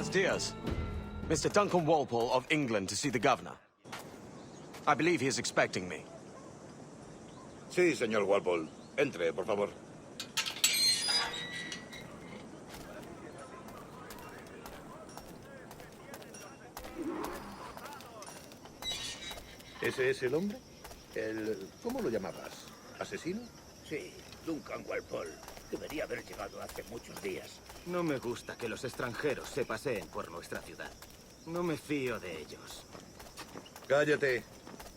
Buenos dias. Mr. Duncan Walpole of England to see the governor. I believe he is expecting me. Sí, señor Walpole. Entre, por favor. ¿Ese es el hombre? ¿Cómo lo llamabas? ¿Asesino? Sí, Duncan Walpole. Debería haber llegado hace muchos días. No me gusta que los extranjeros se paseen por nuestra ciudad. No me fío de ellos. Cállate.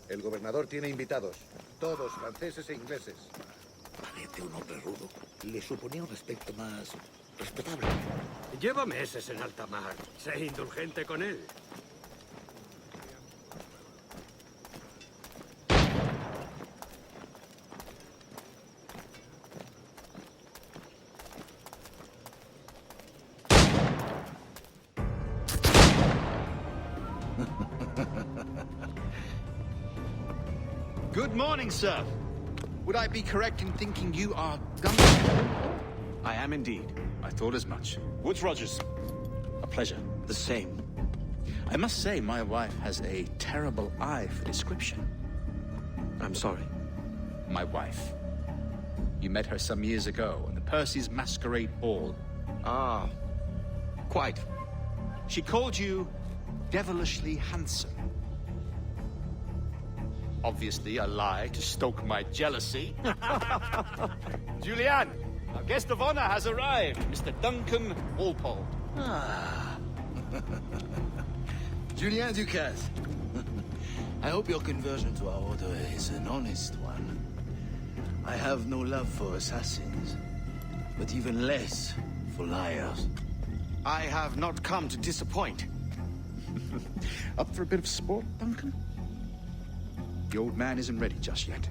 El gobernador tiene invitados. Todos franceses e ingleses. Parece un hombre rudo. Le suponía un aspecto más respetable. Lleva meses en alta mar. Sé indulgente con él. Good morning, sir. Would I be correct in thinking you are Duncan? I am indeed. I thought as much. Woods Rogers. A pleasure. The same. I must say, my wife has a terrible eye for description. I'm sorry. My wife. You met her some years ago at the Percy's Masquerade Ball. Ah, quite. She called you devilishly handsome. Obviously a lie to stoke my jealousy. Julianne, our guest of honor has arrived, Mr. Duncan Walpole. Ah. Julien Ducasse. I hope your conversion to our order is an honest one. I have no love for assassins, but even less for liars. I have not come to disappoint. Up for a bit of sport, Duncan? The old man isn't ready just yet.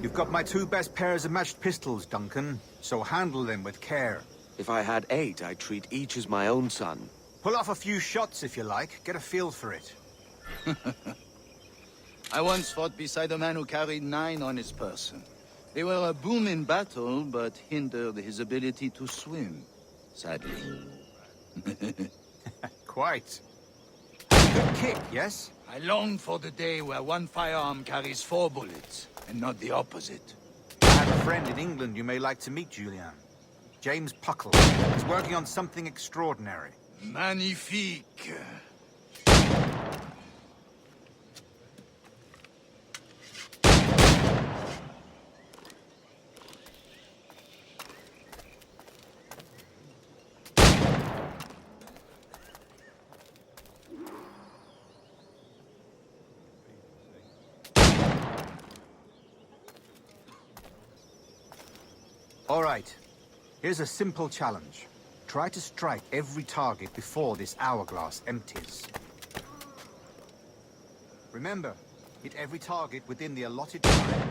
You've got my two best pairs of matched pistols, Duncan, so handle them with care. If I had 8, I'd treat each as my own son. Pull off a few shots if you like, get a feel for it. I once fought beside a man who carried 9 on his person. They were a boon in battle, but hindered his ability to swim, sadly. Quite. Good kick, yes? I long for the day where one firearm carries 4 bullets, and not the opposite. I have a friend in England you may like to meet, Julian. James Puckle. He's working on something extraordinary. Magnifique. All right. Here's a simple challenge. Try to strike every target before this hourglass empties. Remember, hit every target within the allotted time.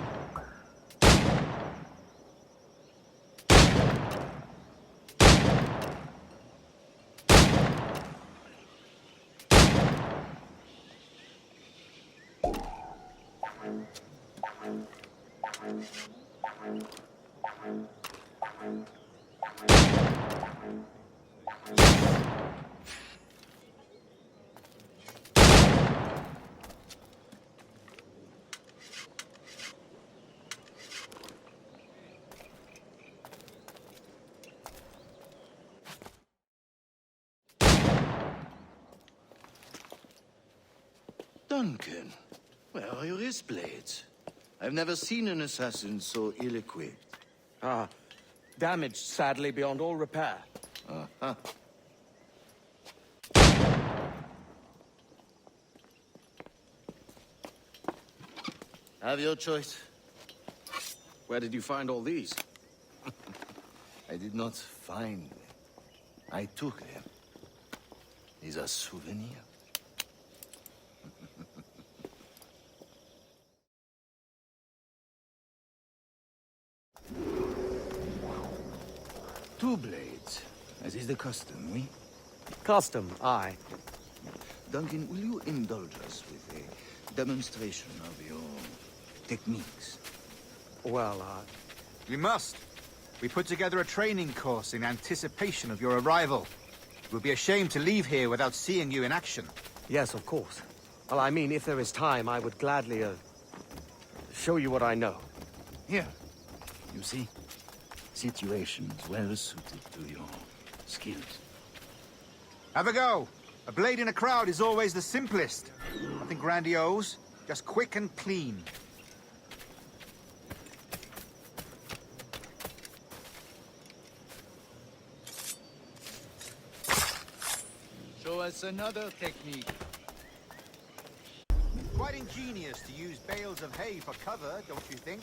Duncan, where are your wrist blades? I've never seen an assassin so ill-equipped. Ah, damaged sadly beyond all repair. Uh-huh. Have your choice. Where did you find all these? I did not find them. I took them. These are souvenirs. Two blades, as is the custom, oui? Custom, aye. Duncan, will you indulge us with a demonstration of your techniques? Well, We must. We put together a training course in anticipation of your arrival. It would be a shame to leave here without seeing you in action. yes, of course. Well, I mean, if there is time, I would gladly, show you what I know. Here. You see? Situations well suited to your skills. Have a go. A blade in a crowd is always the simplest. Nothing grandiose, just quick and clean. Show us another technique. Quite ingenious to use bales of hay for cover, don't you think?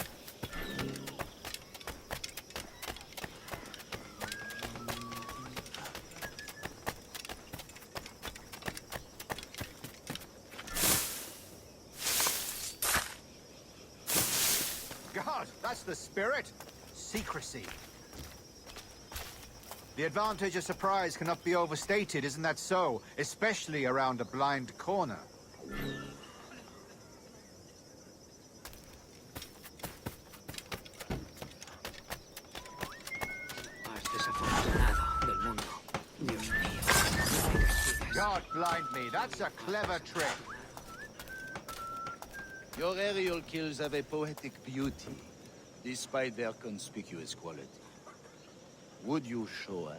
God, that's the spirit. Secrecy. The advantage of surprise cannot be overstated, isn't that so? Especially around a blind corner. Más desafortunado del mundo. Dios mío. God blind me, that's a clever trick. Your aerial kills have a poetic beauty, despite their conspicuous quality. Would you show us?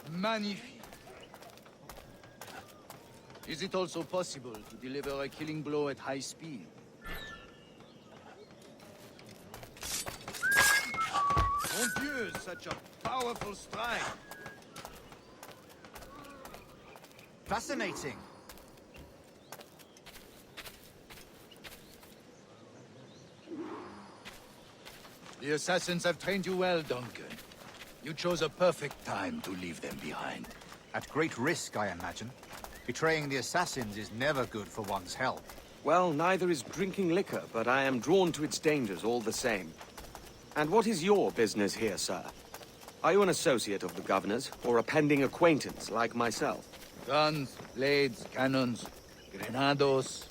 Magnifique. Is it also possible to deliver a killing blow at high speed? Mon Dieu, such a powerful strike! Fascinating. The assassins have trained you well, Duncan. You chose a perfect time to leave them behind. At great risk, I imagine. Betraying the assassins is never good for one's health. Well, neither is drinking liquor, but I am drawn to its dangers all the same. And what is your business here, sir? Are you an associate of the governor's, or a pending acquaintance like myself? Guns, blades, cannons, grenados.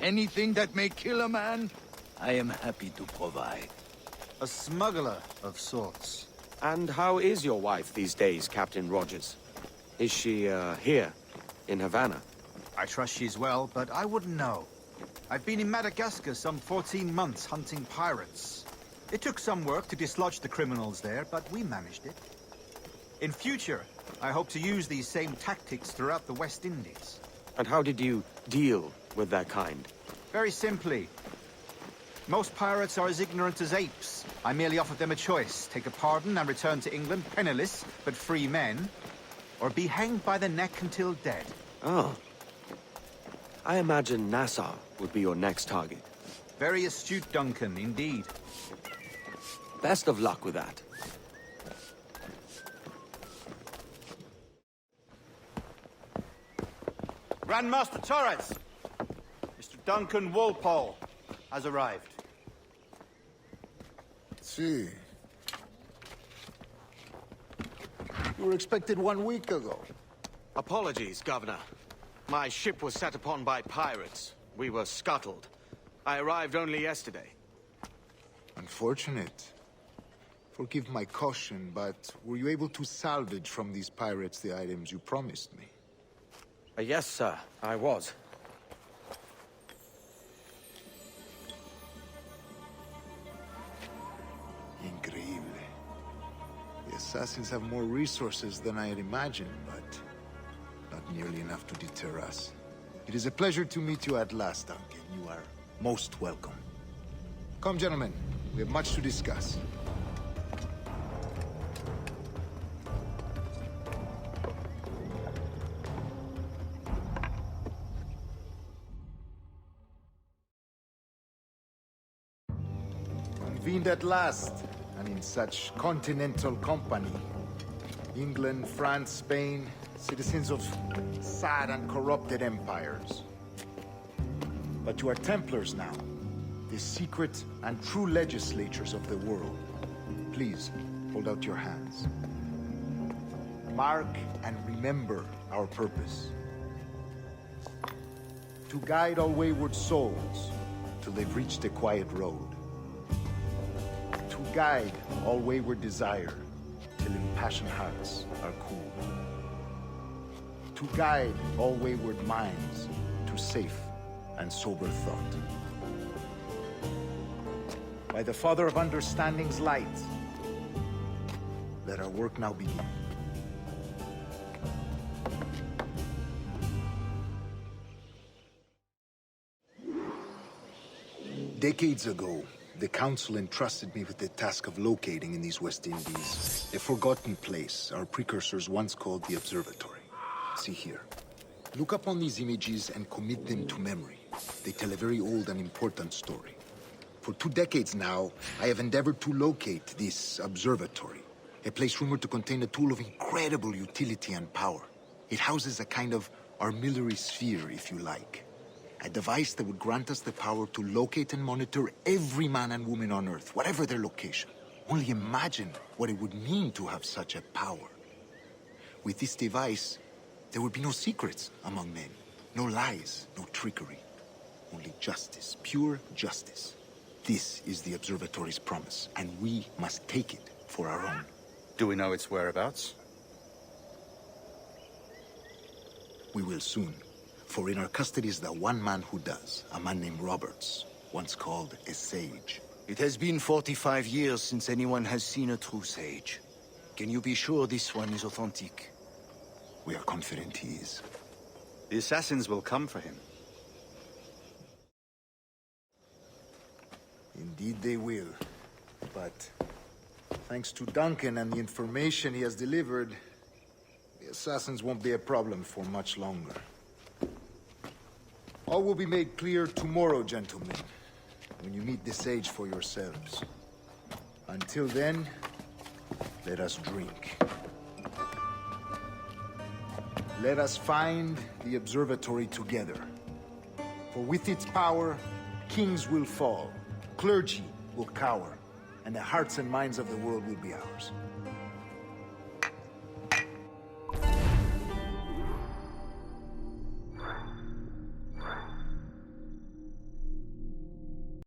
Anything that may kill a man, I am happy to provide. A smuggler of sorts. And how is your wife these days, Captain Rogers? Is she, here, in Havana? I trust she's well, but I wouldn't know. I've been in Madagascar some 14 months hunting pirates. It took some work to dislodge the criminals there, but we managed it. In future, I hope to use these same tactics throughout the West Indies. And how did you deal with that kind? Very simply. Most pirates are as ignorant as apes. I merely offered them a choice. Take a pardon and return to England penniless, but free men. Or be hanged by the neck until dead. Oh. I imagine Nassau would be your next target. Very astute, Duncan, indeed. Best of luck with that. Grandmaster Torres! Mr. Duncan Walpole has arrived. See. You were expected 1 week ago. Apologies, Governor. My ship was set upon by pirates. We were scuttled. I arrived only yesterday. Unfortunate. Forgive my caution, but were you able to salvage from these pirates the items you promised me? Yes, sir, I was. Increíble. The assassins have more resources than I had imagined, but not nearly enough to deter us. It is a pleasure to meet you at last, Duncan. You are most welcome. Come, gentlemen. We have much to discuss. Convened at last, and in such continental company. England, France, Spain, citizens of sad and corrupted empires. But you are Templars now, the secret and true legislators of the world. Please, hold out your hands. Mark and remember our purpose. To guide all wayward souls till they've reached a quiet road. To guide all wayward desire till impassioned hearts are cool. To guide all wayward minds to safe and sober thought. By the Father of Understanding's light, let our work now begin. Decades ago, the Council entrusted me with the task of locating in these West Indies a forgotten place our precursors once called the Observatory. See here. Look upon these images and commit them to memory. They tell a very old and important story. For 2 decades now, I have endeavored to locate this observatory, a place rumored to contain a tool of incredible utility and power. It houses a kind of armillary sphere, if you like. A device that would grant us the power to locate and monitor every man and woman on Earth, whatever their location. Only imagine what it would mean to have such a power. With this device, there would be no secrets among men, no lies, no trickery. Only justice, pure justice. This is the Observatory's promise, and we must take it for our own. Do we know its whereabouts? We will soon. For in our custody is the one man who does, a man named Roberts, once called a sage. It has been 45 years since anyone has seen a true sage. Can you be sure this one is authentic? We are confident he is. The assassins will come for him. Indeed they will. But thanks to Duncan and the information he has delivered, the assassins won't be a problem for much longer. All will be made clear tomorrow, gentlemen, when you meet the sage for yourselves. Until then, let us drink. Let us find the observatory together. For with its power, kings will fall, clergy will cower, and the hearts and minds of the world will be ours.